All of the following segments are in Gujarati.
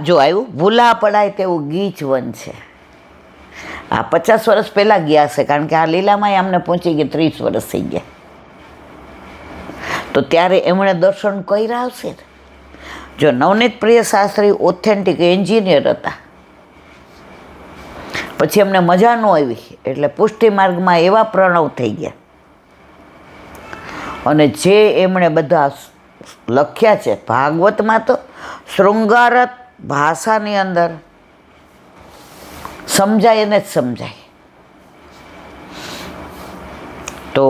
જો આવ્યું ભૂલા પડાય તેવું ગીચ વન છે. આ 50 વર્ષ પહેલાં ગયા હશે, કારણ કે આ લીલામાં અમને પહોંચી ગયા 30 વર્ષ થઈ ગયા. તો ત્યારે એમણે દર્શન કર્યા હશે. જો નવનીત પ્રિય શાસ્ત્રી ઓથેન્ટિક એન્જિનિયર હતા, પછી એમને મજા ન આવી એટલે પુષ્ટિ માર્ગમાં એવા પ્રણવ થઈ ગયા. અને જે એમણે બધા લખ્યા છે ભાગવતમાં, તો શૃંગારત ભાષાની અંદર સમજાય એને જ સમજાય. તો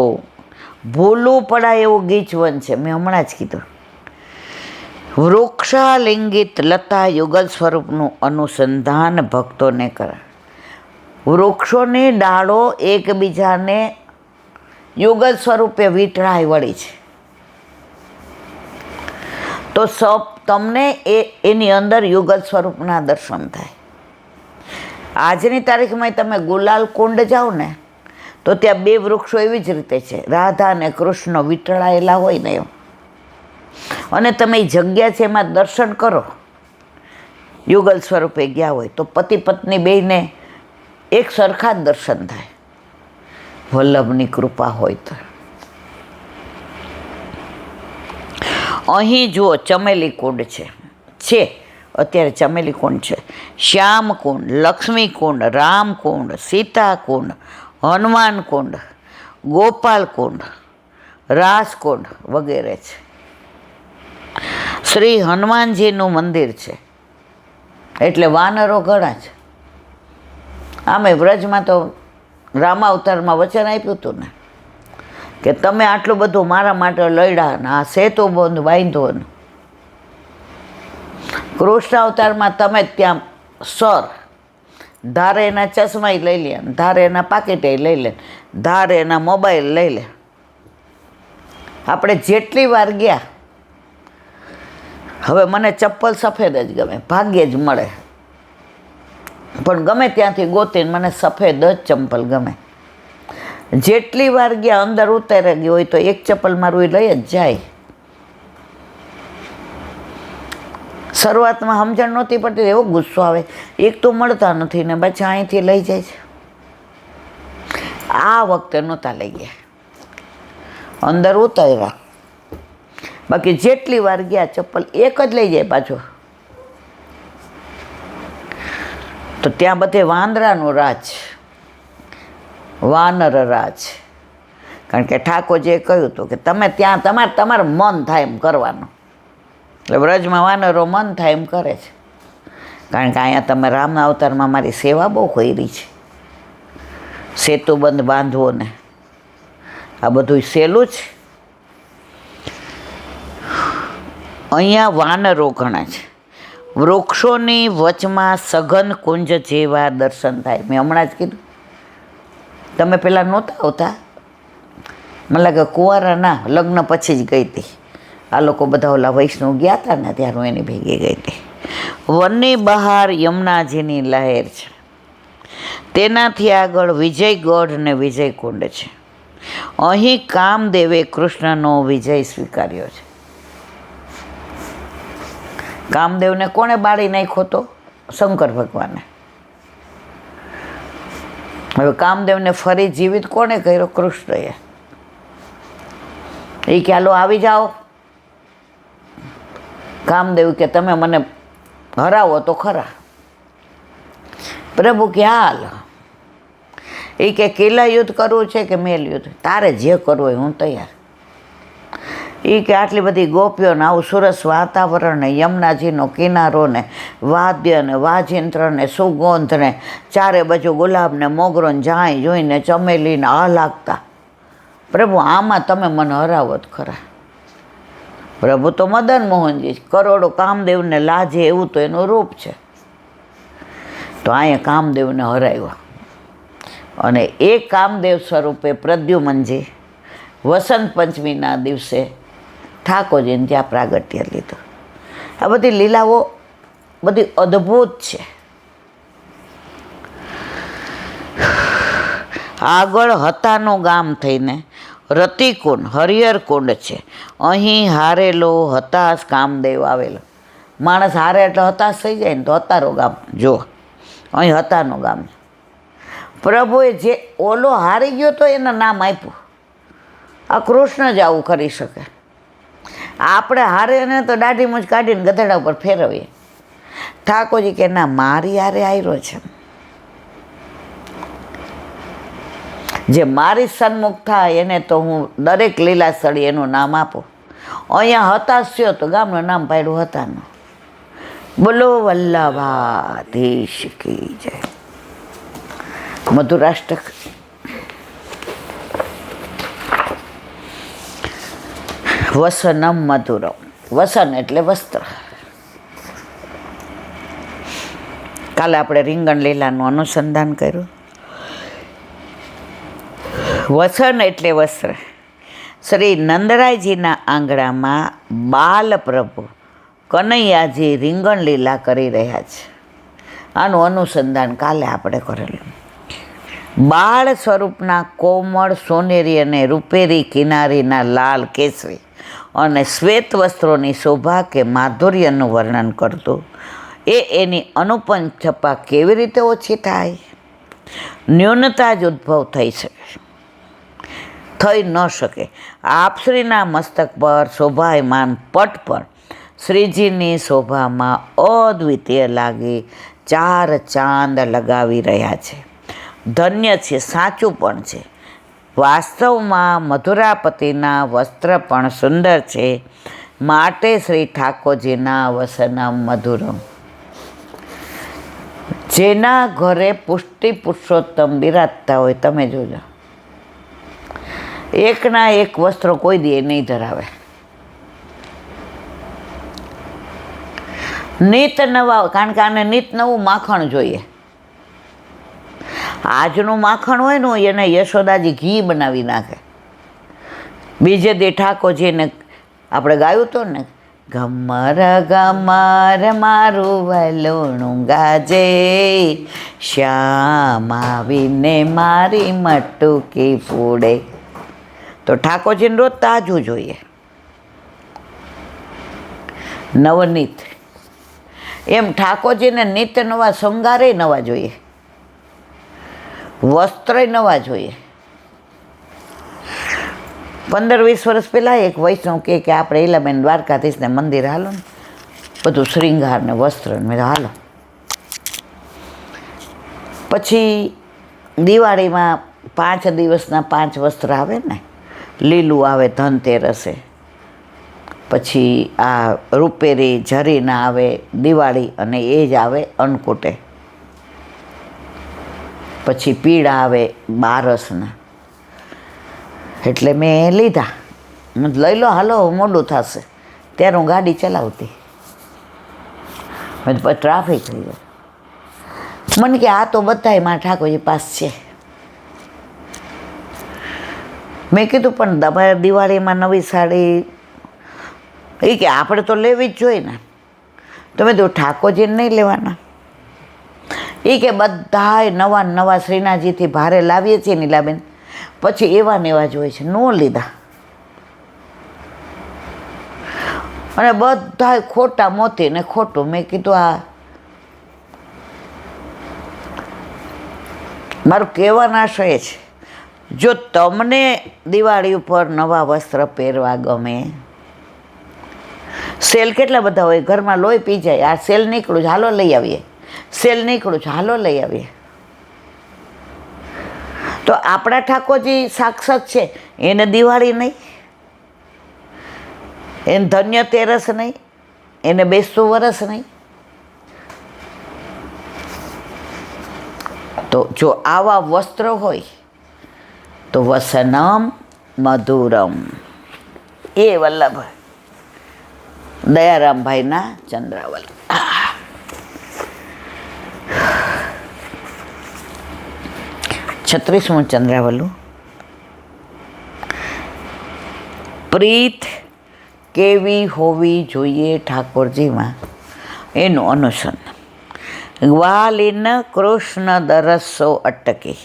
ભૂલું પડાય એવું ગીચવન છે, મેં હમણાં જ કીધું. વૃક્ષાલિંગિત લતા યુગલ સ્વરૂપનું અનુસંધાન ભક્તોને કરે. વૃક્ષોની ડાળો એકબીજાને યુગલ સ્વરૂપે વીંટળાઈ વળી છે. તો તમને એની અંદર યુગલ સ્વરૂપના દર્શન થાય. આજની તારીખમાં તમે ગુલાલ કુંડ જાઓ ને, તો ત્યાં 2 વૃક્ષો એવી જ રીતે છે, રાધા અને કૃષ્ણ વીંટળાયેલા હોય ને એમ. અને તમે એ જગ્યા છે એમાં દર્શન કરો, યુગલ સ્વરૂપે ગયા હોય તો પતિ પત્ની બેયને એક સરખા જ દર્શન થાય, વલ્લભની કૃપા હોય તો. અહીં જુઓ ચમેલી કુંડ છે અત્યારે ચમેલી કુંડ છે, શ્યામ કુંડ, લક્ષ્મી કુંડ, રામ કુંડ, સીતા કુંડ, હનુમાન કુંડ, ગોપાલ કુંડ, રાસ કુંડ વગેરે છે. શ્રી હનુમાનજીનું મંદિર છે એટલે વાનરો ઘણા છે. આમે વ્રજમાં તો રામાવતારમાં વચન આપ્યું હતું ને કે તમે આટલું બધું મારા માટે લડ્યા ને આ સેતુ બંધ બાંધો ને. કૃષ્ણ અવતારમાં તમે ત્યાં ધારે એના ચશ્માય લઈ લે, ધારે એના પાકીટે લઈ લે, ધારે એના મોબાઈલ લઈ લે. આપણે જેટલી વાર ગયા, હવે મને ચપ્પલ સફેદ જ ગમે, ભાગ્યે જ મળે, પણ ગમે ત્યાંથી ગોતીને મને સફેદ જ ચંપલ ગમે. જેટલી વાર ગયા અંદર ઉતારે ગઈ હોય તો એક ચપ્પલ મારું એ લઈ જ જાય. શરૂઆતમાં સમજણ નહોતી પડતી, એવો ગુસ્સો આવે, એક તો મળતા નથી ને પાછા અહીંથી લઈ જાય છે. આ વખતે નહોતા લઈ ગયા, અંદર ઉતાર્યા. બાકી જેટલી વાર ગયા ચપ્પલ એક જ લઈ જાય પાછો. તો ત્યાં બધે વાંદરાનું રાજ, વાનર રાજ. કારણ કે ઠાકોરજીએ કહ્યું હતું કે તમે ત્યાં તમારું મન થાય એમ કરવાનું. એટલે વ્રજમાં વાનરો મન થાય એમ કરે છે. કારણ કે અહીંયા તમે રામના અવતારમાં મારી સેવા બહુ કરી છે. સેતુબંધ બાંધવો ને આ બધું સહેલું છે. અહીંયા વાનરો ઘણા છે. વૃક્ષોની વચમાં સઘન કુંજ જેવા દર્શન થાય. મેં હમણાં જ કીધું, તમે પહેલાં નહોતા આવતા, મને લાગે કુંવારાના લગ્ન પછી જ ગઈ હતી. આ લોકો બધા ઓલા વૈષ્ણવ ગયા હતા ને ત્યારે હું એની ભેગી ગઈ હતી. વનની બહાર યમુનાજીની લહેર છે, તેનાથી આગળ વિજયગઢ ને વિજયકુંડ છે. અહીં કામદેવે કૃષ્ણનો વિજય સ્વીકાર્યો છે. કામદેવને કોણે બાળી નાખ્યો તો? શંકર ભગવાને. હવે કામદેવને ફરી જીવિત કોણે કર્યો? કૃષ્ણએ. એ કે હાલો આવી જાઓ. કામદેવ કે તમે મને હરાવો તો ખરા. પ્રભુ કે હાલ. એ કે કિલ્લા યુદ્ધ કરવું છે કે મેલ યુદ્ધ? તારે જે કરવું હોય હું તૈયાર. એ કે આટલી બધી ગોપીઓ ને આવું સરસ વાતાવરણ ને યમુનાજીનો કિનારો ને વાદ્ય ને વાજિંત્ર ને સુગંધ ને ચારે બાજુ ગુલાબ ને મોગરો ને જાય જોઈને ચમેલી ને આ લાગતા. પ્રભુ આમાં તમે મને હરાવો જ ખરા. પ્રભુ તો મદન મોહનજી, કરોડો કામદેવને લાજે એવું તો એનું રૂપ છે. તો અહીંયા કામદેવને હરાવ્યો. અને એ કામદેવ સ્વરૂપે પ્રદ્યુમનજી વસંત પંચમીના દિવસે ઠાકોરજીને ત્યાં પ્રાગટ્ય લીધું. આ બધી લીલાઓ બધી અદ્ભુત છે. આગળ હતાનું ગામ થઈને રતિકુંડ હરિહર કુંડ છે. અહીં હારેલો હતાશ કામદેવ આવેલો. માણસ હારે એટલે હતાશ થઈ જાય ને તો હતારો ગામ જો અહીં હતાનો ગામ. પ્રભુએ જે ઓલો હારી ગયો તો એને નામ આપ્યું. આ કૃષ્ણ જ આવું કરી શકે. આપણે હારે ને તો દાઢી મૂછ કાઢીને ગધેડા ઉપર ફેરવીએ. ઠાકોરજી કે ના, મારી હારે આવ્યો છે, જે મારી સન્મુખ થાય એને તો હું દરેક લીલા સ્થળે એનું નામ આપું. અહીંયા હતાશ થયો તો ગામનું નામ પાડ્યું હતાનું. બોલો વલ્લભાધીશ કી જય. મધુરાષ્ટક. વસનમ મધુરમ. વસન એટલે વસ્ત્ર. કાલે આપણે રીંગણ લીલાનું અનુસંધાન કર્યું. વસન એટલે વસ્ત્ર. શ્રી નંદરાયજીના આંગણામાં બાલ પ્રભુ કનૈયાજી રીંગણ લીલા કરી રહ્યા છે. આનું અનુસંધાન કાલે આપણે કરેલું. બાળ સ્વરૂપના કોમળ સોનેરી અને રૂપેરી કિનારીના લાલ કેસરી અને શ્વેત વસ્ત્રોની શોભા કે માધુર્યનું વર્ણન કરતું એ એની અનુપમ છપા કેવી રીતે ઓછી થાય? ન્યૂનતા જ ઉદ્ભવ થઈ ન શકે. આપશ્રીના મસ્તક પર શોભાયમાન પટ પર શ્રીજીની શોભામાં અદ્વિતીય લાગી 4 ચાંદ લગાવી રહ્યા છે. ધન્ય છે, સાચું પણ છે. વાસ્તવમાં મધુરાપતિના વસ્ત્ર પણ સુંદર છે. માટે શ્રી ઠાકોરજીના વસનમ મધુરમ. જેના ઘરે પુષ્ટિ પુરુષોત્તમ બિરાજતા હોય તમે જોજો, એકના એક વસ્ત્રો કોઈ દે નહીં ધરાવે. નિત નવા, કારણ કે આને નિત નવું માખણ જોઈએ. આજનું માખણ હોય ને એને યશોદાજી ઘી બનાવી નાખે. બીજે દી ઠાકોરજીને આપણે ગાયું હતું ને, ગમર ગમર મારું વલોણું ગાજે, શ્યામ આવીને મારી મટુકી ફૂડે. તો ઠાકોરજીને રોજ તાજું જોઈએ, નવનીત. એમ ઠાકોરજીને નિત્ય નવા શૃંગારે નવા જોઈએ, વસ્ત્ર નવા જોઈએ. 15-20 વર્ષ પહેલાં એક વૈષ્ણવ કે આપણે ઈલાબેન દ્વારકાધીશને મંદિર હાલો ને, બધું શ્રૃંગાર ને વસ્ત્ર ને હાલો. પછી દિવાળીમાં 5 દિવસના 5 વસ્ત્ર આવે ને, લીલું આવે ધનતેરસે, પછી આ રૂપેરી ઝરીના આવે દિવાળી, અને એ જ આવે અન્નકૂટે. પછી પીળા આવે બારસના. એટલે મેં લીધા. લઈ લો હાલો, મોડું થશે. ત્યારે હું ગાડી ચલાવતી, પછી ટ્રાફિક થઈ જાય. મને કે આ તો બધાય માં ઠાકોરજી પાસ છે. મેં કીધું પણ તમારે દિવાળીમાં નવી સાડી, એ કે આપણે તો લેવી જ જોઈએ ને. તો મેં કીધું ઠાકોરજીને નહીં લેવાના? એ કે બધાય નવા નવા શ્રીનાથજીથી ભારે લાવીએ છીએ નીલાબેન, પછી એવા ને એવા જ હોય છે, નો લીધા. અને બધાય ખોટા મોતી ને ખોટું. મેં કીધું આ મારું કહેવાનો આશય છે, જો તમને દિવાળી ઉપર નવા વસ્ત્ર પહેરવા ગમે, સેલ કેટલા બધા હોય, ઘરમાં લોહી પી જાય. આ સેલ નીકળું છે, હાલો લઈ આવીએ. સેલ નીકળું છે, હાલો લઈ આવીએ. તો આપણા ઠાકોરજી સાક્ષાત છે, એને દિવાળી નહીં, એને ધન્ય તેરસ નહીં, એને બેસતું વરસ નહીં. તો જો આવા વસ્ત્ર હોય તો વસનમ મધુરમ. એ વલ્લભ દયારામભાઈના ચંદ્રાવલ. 36મું ચંદ્રાવલું. પ્રીત કેવી હોવી જોઈએ ઠાકોરજીમાં, એનું અનુસંધાન. ગ્વાલિન કૃષ્ણ દરસો અટકી,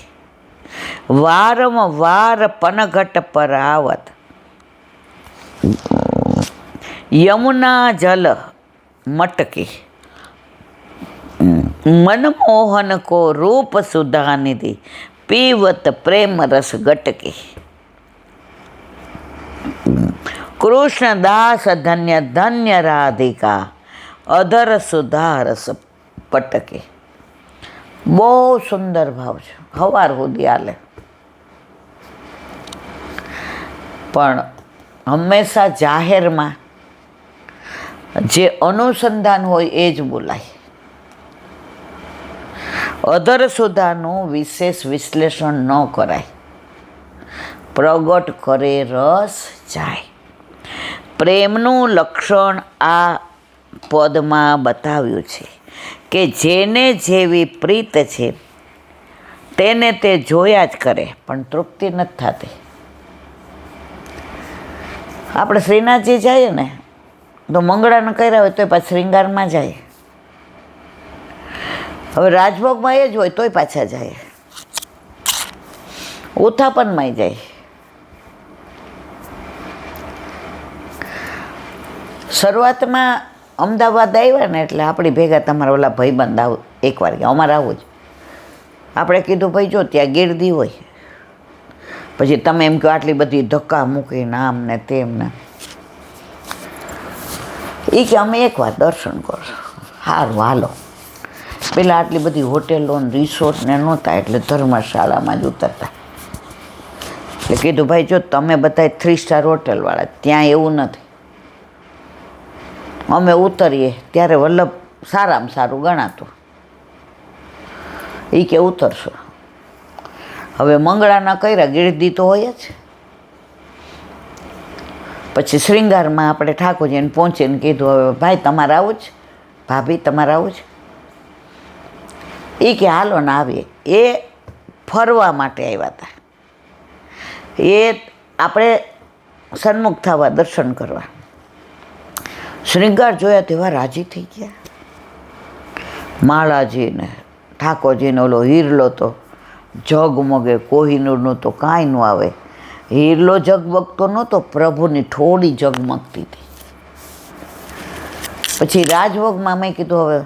વારંવાર પનઘટ પર આવત, યમુના જલ मटकी। मनमोहन को रूप सुधा निधि, पीवत प्रेम रस गटकी। कृष्ण दास धन्य धन्य राधिका, अधर सुधा रस पटकी। બહુ સુંદર ભાવ છે, સવાર સુધી હાલે. પણ હંમેશા જાહેરમાં જે અનુસંધાન હોય એ જ બોલાય. અધર સુધાનું વિશેષ વિશ્લેષણ ન કરાય. પ્રગટ કરે રસ જાય. પ્રેમનું લક્ષણ આ પદમાં બતાવ્યું છે કે જેને જેવી પ્રીત છે તેને તે જોયા જ કરે પણ તૃપ્તિ નથી થતી. આપણે શ્રીનાથજી જઈએ ને તો મંગળાને કર્યા હોય તોય પાછા શ્રીંગારમાં જાય. હવે રાજભોગમાં એ જ હોય તોય પાછા જાય, ઉથાપનમાંય જાય. શરૂઆતમાં અમદાવાદ આવ્યા ને એટલે આપણી ભેગા તમારા ઓલા ભાઈબંધ આવ એકવાર કે અમારે આવું જ. આપણે કીધું ભાઈ જો ત્યાં ગીરદી હોય, પછી તમે એમ કહો આટલી બધી ધક્કા મૂકીને આમ ને તેમ ને. એ કે અમે એકવાર દર્શન કરો. સારું હાલો. પેલા આટલી બધી હોટેલો ને રિસોર્ટ ને નહોતા એટલે ધર્મશાળામાં જ ઉતરતા. એટલે કીધું ભાઈ જો તમે બધા 3 સ્ટાર હોટલવાળા, ત્યાં એવું નથી. અમે ઉતરીએ ત્યારે વલ્લભ સારામાં સારું ગણાતું. એ કે ઉતરશો. હવે મંગળાના કર્યા, ગીરદી તો હોય જ. પછી શ્રીંગારમાં આપણે ઠાકોરજીને પહોંચીને કીધું હવે ભાઈ તમારે આવું જ, ભાભી તમારે આવું જ. એ કે હાલો ને આવીએ. એ ફરવા માટે આવ્યા હતા. એ આપણે સન્મુખ થવા દર્શન કરવા. શ્રીંગાર જોયા તેવા રાજી થઈ ગયા. માળાજીને ઠાકોરજીનો ઓલો હીરલો તો ઝગમગે, કોહિનૂરનું તો કાંઈ ન આવે. હીરલો ઝગમગતો નહોતો, પ્રભુની થોડી ઝગમગતી હતી. પછી રાજભોગમાં મેં કીધું હવે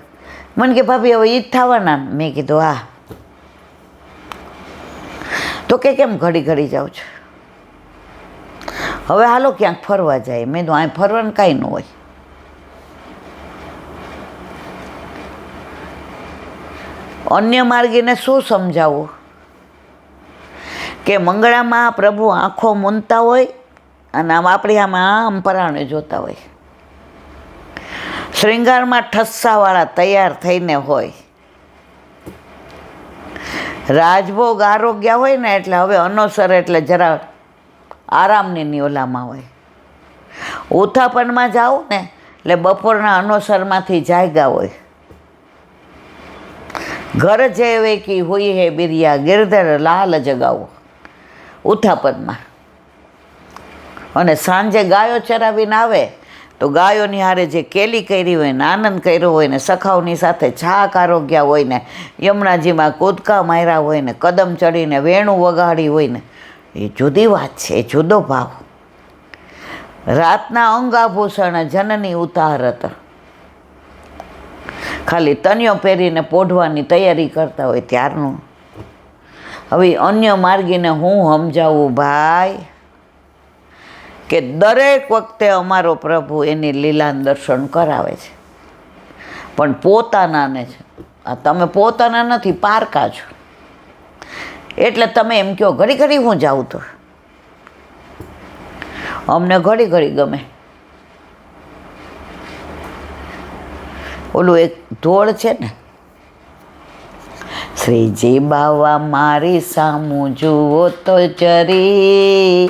મને કે ભાભી હવે ઈ જ થવાના. મેં કીધું હા. તો કે કેમ ઘડી ઘડી જાઉં છું, હવે હાલો ક્યાંક ફરવા જાય. મેં તો અહીં ફરવાનું કાંઈ ન હોય. અન્ય માર્ગીને શું સમજાવવું કે મંગળામાં પ્રભુ આંખો મૂંદતા હોય અને આમ આપણી આમ પરાણે જોતા હોય. શ્રીંગારમાં ઠસ્સાવાળા તૈયાર થઈને હોય. રાજભોગ આરોગ્ય હોય ને એટલે હવે અનોસર એટલે જરા આરામની ઓલામાં હોય. ઉથાપનમાં જાઓ ને એટલે બપોરના અનોસરમાંથી જાગ્યા હોય. ઘર જેવે કી હુઈ હે બિરિયા, ગિરધર લાલ જગાવો ઉથાપનમાં. અને સાંજે ગાયો ચરાવીને આવે તો ગાયોની હારે જે કેલી કરી હોય ને આનંદ કર્યો હોય ને સખાઓની સાથે છાક આરોગ્યા હોય ને યમુનાજીમાં કૂદકા માર્યા હોય ને કદમ ચડીને વેણું વગાડી હોય ને એ જુદી વાત છે, એ જુદો ભાવ. રાતના અંગાભૂષણ જનની ઉતારત, ખાલી તનિયો પહેરીને પોઢવાની તૈયારી કરતા હોય ત્યારનું. હવે અન્ય માર્ગીને હું સમજાવું ભાઈ કે દરેક વખતે અમારો પ્રભુ એની લીલાનું દર્શન કરાવે છે, પણ પોતાનાને છે. આ તમે પોતાના નથી, પારકા છો. એટલે તમે એમ કહો ઘડી ઘડી હું જાઉં તો અમને ઘડી ઘડી ગમે. ઓલું એક ધોળ છે ને, શ્રીજી બાવા મારી સામું જુઓ તો જરી,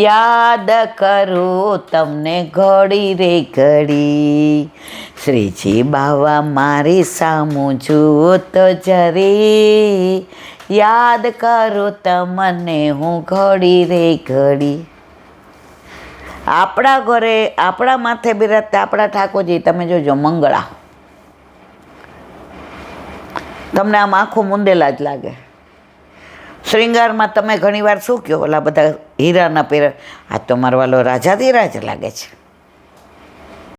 યાદ કરું તમને ઘડી રે ઘડી. શ્રીજી બાવા મારી સામું જુઓ તો જરી, યાદ કરું તમને હું ઘડી રે ઘડી. આપણા ઘરે આપણા માથે બિરાજતા આપણા ઠાકોરજી તમે જોજો મંગળા, તમને આમ આંખો મૂંદેલા જ લાગે. શ્રીંગારમાં તમે ઘણીવાર શું કહો, ઓલા બધા હીરાના પહેરા, આ તો મારો વાલો રાજાધિરાજ લાગે છે.